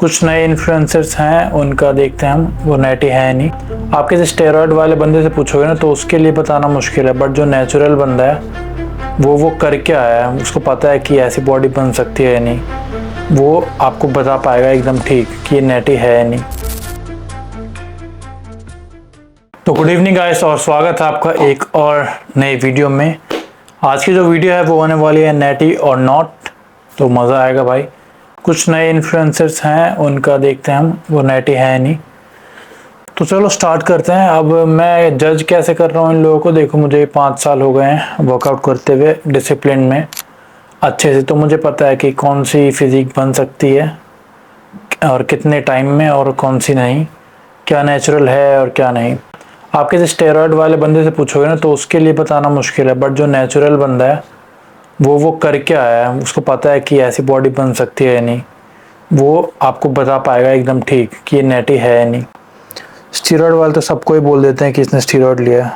कुछ नए इन्फ्लुएंसर्स हैं, उनका देखते हैं हम। वो नेटी है नहीं। आप किसी स्टेरॉयड वाले बंदे से पूछोगे ना तो उसके लिए बताना मुश्किल है, बट जो नेचुरल बंदा है वो करके आया है, उसको पता है कि ऐसी बॉडी बन सकती है या नहीं, वो आपको बता पाएगा एकदम ठीक कि ये नेटी है या नहीं। तो गुड इवनिंग गाइस, और स्वागत है आपका एक और नई वीडियो में। आज की जो वीडियो है वो होने वाली है नेटी और नॉट, तो मज़ा आएगा भाई। कुछ नए इन्फ्लुएंसर्स हैं, उनका देखते हैं हम, वो नेटी है नहीं। तो चलो स्टार्ट करते हैं। अब मैं जज कैसे कर रहा हूँ इन लोगों को, देखो मुझे 5 साल हो गए हैं वर्कआउट करते हुए डिसिप्लिन में अच्छे से, तो मुझे पता है कि कौन सी फिजिक बन सकती है और कितने टाइम में और कौन सी नहीं, क्या नेचुरल है और क्या नहीं। आप किसी स्टेरॉयड वाले बंदे से पूछोगे ना तो उसके लिए बताना मुश्किल है, बट जो नेचुरल बंदा है वो करके आया है, उसको पता है कि ऐसी बॉडी बन सकती है या नहीं, वो आपको बता पाएगा एकदम ठीक कि ये नेटी है या नहीं। स्टीरॉयड वाले तो सबको ही बोल देते हैं कि इसने स्टीरॉयड लिया है।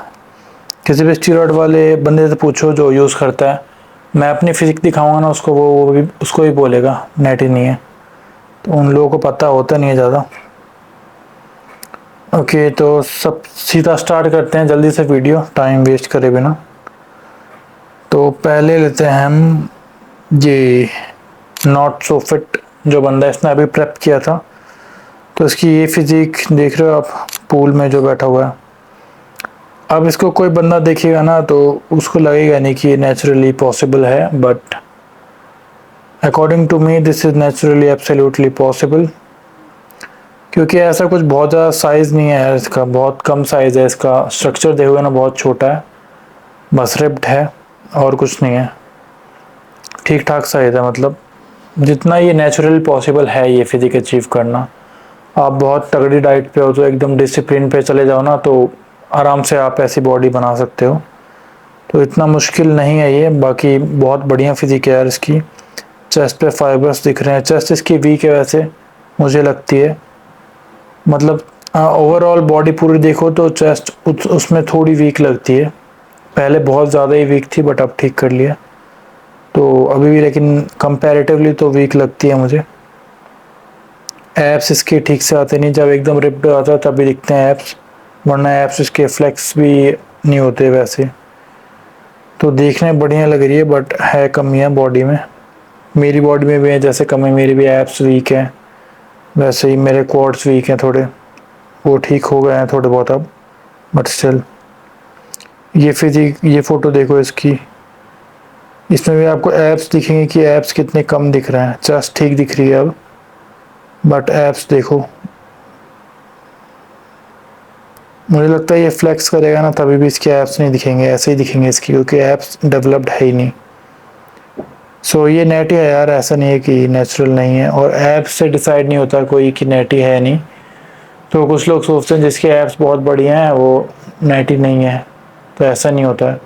किसी भी स्टीरॉयड वाले बंदे से पूछो जो यूज़ करता है, मैं अपनी फिजिक दिखाऊंगा ना उसको, वो भी उसको ही बोलेगा नेटी नहीं है। तो उन लोगों को पता होता नहीं है ज़्यादा। ओके, तो सब सीधा स्टार्ट करते हैं जल्दी से वीडियो, टाइम वेस्ट करे बिना। तो पहले लेते हैं हम ये नॉट सो फिट जो बंदा, इसने अभी प्रेप किया था, तो इसकी ये फिजिक देख रहे हो आप, पूल में जो बैठा हुआ है। अब इसको कोई बंदा देखेगा ना तो उसको लगेगा नहीं कि ये नेचुरली पॉसिबल है, but according to me this is naturally absolutely possible, क्योंकि ऐसा कुछ बहुत ज़्यादा साइज़ नहीं है इसका, बहुत कम साइज़ है इसका। स्ट्रक्चर देखोगे ना बहुत छोटा है, बस रिप्ड है और कुछ नहीं है, ठीक ठाक साइज़ है। मतलब जितना ये नेचुरल पॉसिबल है ये फिजिक अचीव करना। आप बहुत तगड़ी डाइट पे हो तो एकदम डिसिप्लिन पे चले जाओ ना तो आराम से आप ऐसी बॉडी बना सकते हो, तो इतना मुश्किल नहीं है ये। बाकी बहुत बढ़िया फिजिक है यार इसकी। चेस्ट पे फाइबर्स दिख रहे हैं, चेस्ट इसकी वीक है वैसे मुझे लगती है, मतलब ओवरऑल बॉडी पूरी देखो तो चेस्ट उसमें थोड़ी वीक लगती है। पहले बहुत ज़्यादा ही वीक थी बट अब ठीक कर लिया, तो अभी भी लेकिन कंपैरेटिवली तो वीक लगती है मुझे। एब्स इसके ठीक से आते नहीं, जब एकदम रिप्ड आता है तभी दिखते हैं एब्स, वरना एब्स इसके फ्लेक्स भी नहीं होते वैसे। तो देखने में बढ़िया लग रही है बट है कमियाँ बॉडी में, मेरी बॉडी में भी है। जैसे कमी मेरी भी एब्स वीक है, वैसे ही मेरे क्वाड्स वीक हैं थोड़े, वो ठीक हो गए हैं थोड़े बहुत अब, बट स्टिल। ये फिजिक, ये फ़ोटो देखो इसकी, इसमें भी आपको एब्स दिखेंगे कि एब्स कितने कम दिख रहे हैं। चेस्ट ठीक दिख रही है अब, बट एब्स देखो, मुझे लगता है ये फ्लेक्स करेगा ना तभी भी इसके एब्स नहीं दिखेंगे, ऐसे ही दिखेंगे इसकी, क्योंकि एब्स डेवलप्ड है ही नहीं। सो ये नेटी है यार, ऐसा नहीं है कि नेचुरल नहीं है। और एब्स से डिसाइड नहीं होता कोई कि नेटी है नहीं। तो कुछ लोग सोचते हैं जिसके एब्स बहुत बढ़िया हैं वो नेटी नहीं है, तो ऐसा नहीं होता है।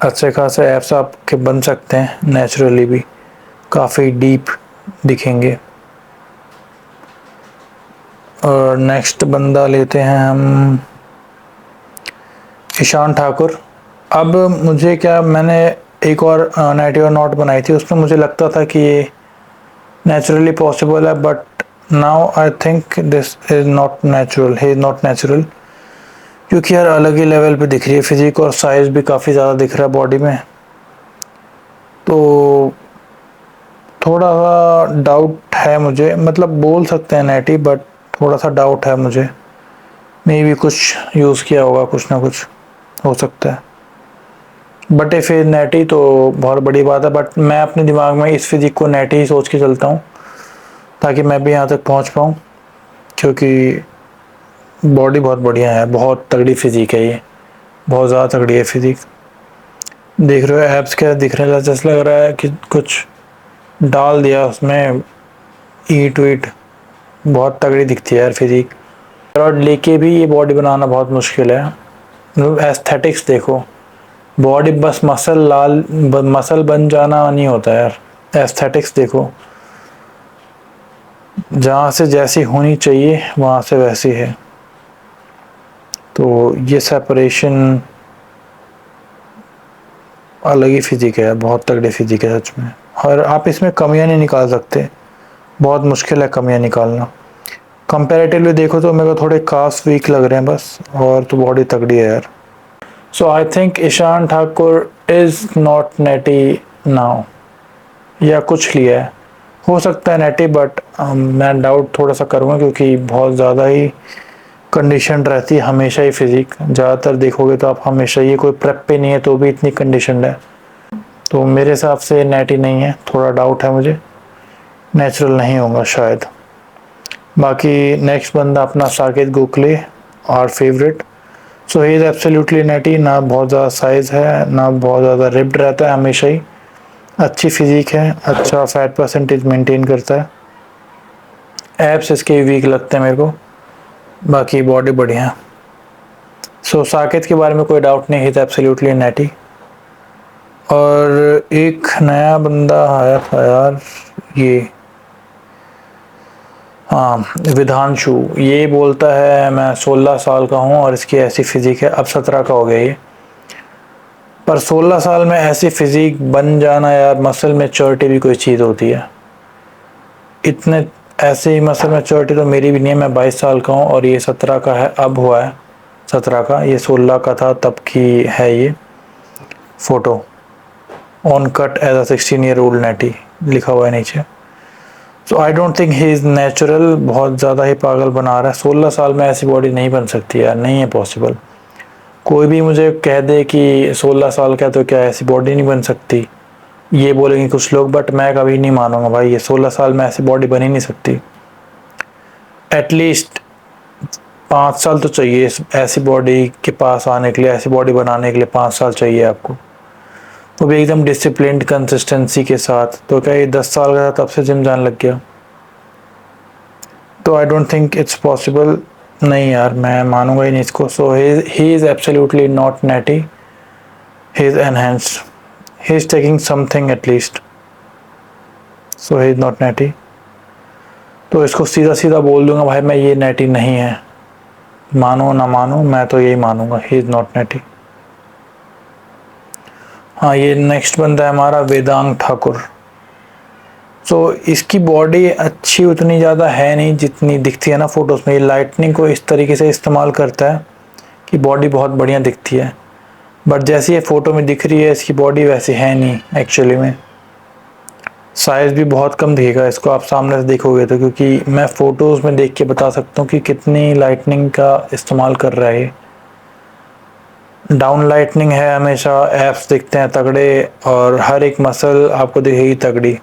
अच्छे खासे एब्स आपके बन सकते हैं नेचुरली भी, काफ़ी डीप दिखेंगे। और नेक्स्ट बंदा लेते हैं हम ईशान ठाकुर। अब मुझे क्या, मैंने एक और नेटी और नॉट बनाई थी, उसमें मुझे लगता था कि ये नेचुरली पॉसिबल है, but now I think this is not natural, he is not natural, क्योंकि यार अलग ही लेवल पे दिख रही है फिजिक और साइज़ भी काफ़ी ज़्यादा दिख रहा है बॉडी में। तो थोड़ा सा डाउट है मुझे, मतलब बोल सकते हैं नेटी, बट थोड़ा सा डाउट है मुझे। मे भी कुछ यूज़ किया होगा, कुछ ना कुछ हो सकता है। बट इफ़ इज नेटी तो बहुत बड़ी बात है, बट मैं अपने दिमाग में इस फिजिक को नेटी ही सोच के चलता हूँ ताकि मैं भी यहाँ तक पहुँच पाऊँ, क्योंकि बॉडी बहुत बढ़िया है, बहुत तगड़ी फिजिक है ये, बहुत ज़्यादा तगड़ी है फिजिक। देख रहे हो एब्स क्या दिख रहे हैं, जैसे लग रहा है कि कुछ डाल दिया उसमें ईट वीट, बहुत तगड़ी दिखती है यार फिजिक। और लेके भी ये बॉडी बनाना बहुत मुश्किल है। एस्थेटिक्स देखो, बॉडी बस मसल बन जाना नहीं होता यार। एस्थेटिक्स देखो, जहाँ से जैसी होनी चाहिए वहाँ से वैसी है। तो ये सेपरेशन अलग ही फिजिक है, बहुत तगड़ी फिजिक है सच में, और आप इसमें कमियां नहीं निकाल सकते। बहुत मुश्किल है कमियां निकालना। कंपैरेटिवली देखो तो मेरे को थोड़े काफ वीक लग रहे हैं बस, और तो बॉडी तगड़ी है यार। So I think Ishan Thakur is not natty now, या कुछ लिया है, हो सकता है नेटी, बट मैं डाउट थोड़ा सा करूँगा क्योंकि बहुत ज़्यादा ही कंडीशन रहती है हमेशा ही फिज़िक। ज़्यादातर देखोगे तो आप हमेशा, ये कोई प्रेप पे नहीं है तो भी इतनी कंडीशन है, तो मेरे हिसाब से नेटी नहीं है, थोड़ा डाउट है मुझे, नेचुरल नहीं होगा शायद। बाकी नेक्स्ट बंदा अपना Saket Gokhale, our favourite. So he is absolutely natty, ना बहुत ज़्यादा साइज़ है ना बहुत ज़्यादा रिप्ड रहता है हमेशा ही, अच्छी फिजिक है, अच्छा फैट परसेंटेज मेंटेन करता है, एब्स इसके वीक लगते हैं मेरे को, बाकी बॉडी बढ़िया है। सो साकेत के बारे में कोई डाउट नहीं, ही इज़ एब्सोल्युटली नेटी। और एक नया बंदा आया था यार, ये हाँ विधांशु, ये बोलता है मैं 16 साल का हूँ और इसकी ऐसी फिजिक है, अब 17 का हो गया ये। पर 16 साल में ऐसी फिजिक बन जाना यार, मसल मैच्योरिटी भी कोई चीज़ होती है, इतने ऐसे ही मसल मैच्योरिटी तो मेरी भी नहीं है। मैं 22 साल का हूँ और ये 17 का है, अब हुआ है 17 का, ये 16 का था तब की है ये photo, on cut as a 16 year old natty लिखा हुआ है नीचे। So I don't think he is natural, बहुत ज़्यादा ही पागल बना रहा है, 16 साल में ऐसी बॉडी नहीं बन सकती यार, नहीं है पॉसिबल। कोई भी मुझे कह दे कि 16 साल का है तो क्या ऐसी बॉडी नहीं बन सकती, ये बोलेंगे कुछ लोग, बट मैं कभी नहीं मानूंगा भाई, ये 16 साल में ऐसी बॉडी बन ही नहीं सकती। एटलीस्ट 5 साल तो चाहिए ऐसी बॉडी के पास आने के लिए, ऐसी बॉडी बनाने के लिए 5 साल चाहिए आपको, वो भी एकदम डिसिप्लिन्ड कंसिस्टेंसी के साथ। तो क्या ये 10 साल का था तब से जिम जाने लग गया, तो I don't think it's possible, नहीं यार मैं मानूंगा ही नहीं इसको। So he is absolutely not natty, he is enhanced, he is taking something at least, so he is not natty. तो इसको सीधा सीधा बोल दूंगा भाई मैं, ये नेटी नहीं है, मानो ना मानो मैं तो यही मानूंगा, ही इज़ नॉट नेटी। हाँ ये नेक्स्ट बंदा है हमारा वेदांग ठाकुर। सो इसकी बॉडी अच्छी उतनी ज़्यादा है नहीं जितनी दिखती है ना फ़ोटोज़ में, ये लाइटनिंग को इस तरीके से इस्तेमाल करता है कि बॉडी बहुत बढ़िया दिखती है, बट जैसी ये फ़ोटो में दिख रही है इसकी बॉडी वैसी है नहीं एक्चुअली में। साइज़ भी बहुत कम दिखेगा इसको आप सामने से देखोगे तो, क्योंकि मैं फ़ोटोज़ में देख के बता सकता हूँ कि कितनी लाइटनिंग का इस्तेमाल कर रहा है ये। डाउन लाइटनिंग है हमेशा, एप्स दिखते हैं तगड़े और हर एक मसल आपको दिखेगी तगड़ी,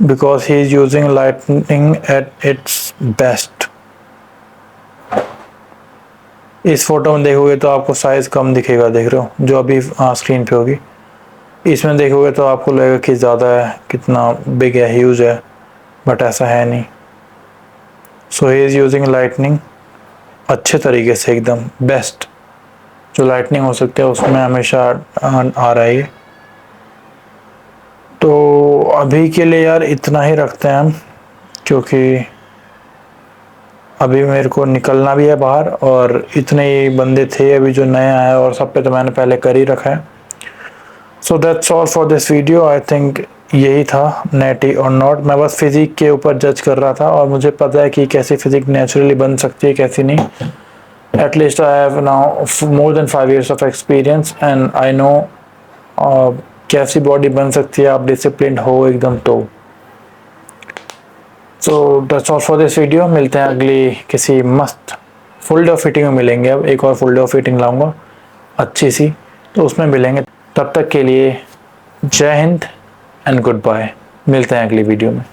because he is using lightning at its best. इस फोटो में देखोगे तो आपको साइज़ कम दिखेगा, देख रहे हो जो अभी स्क्रीन पे होगी, इसमें देखोगे तो आपको लगेगा कि ज़्यादा है, कितना बिग है, ह्यूज है, बट ऐसा है नहीं। सो ही इज़ यूजिंग लाइटनिंग अच्छे तरीके से, एकदम बेस्ट जो लाइटनिंग हो सकती है उसमें हमेशा आ रहा है ये। तो अभी के लिए यार इतना ही रखते हैं हम, क्योंकि अभी मेरे को निकलना भी है बाहर, और इतने ही बंदे थे अभी जो नए आए, और सब पे तो मैंने पहले कर ही रखा है। So that's all for this video. I think यही था नेटी और नॉट, मैं बस फिजिक के ऊपर जज कर रहा था, और मुझे पता है कि कैसी फिजिक नेचुरली बन सकती है कैसी नहीं। At least I have now more than 5 years of experience and I know कैसी बॉडी बन सकती है आप डिसिप्लिन हो एकदम तो। So that's all for this video, मिलते हैं अगली किसी मस्त फुल डे फिटिंग में मिलेंगे। अब एक और फुल डे फिटिंग लाऊंगा अच्छी सी, तो उसमें मिलेंगे। तब तक के लिए जय हिंद एंड गुड बाय, मिलते हैं अगली वीडियो में।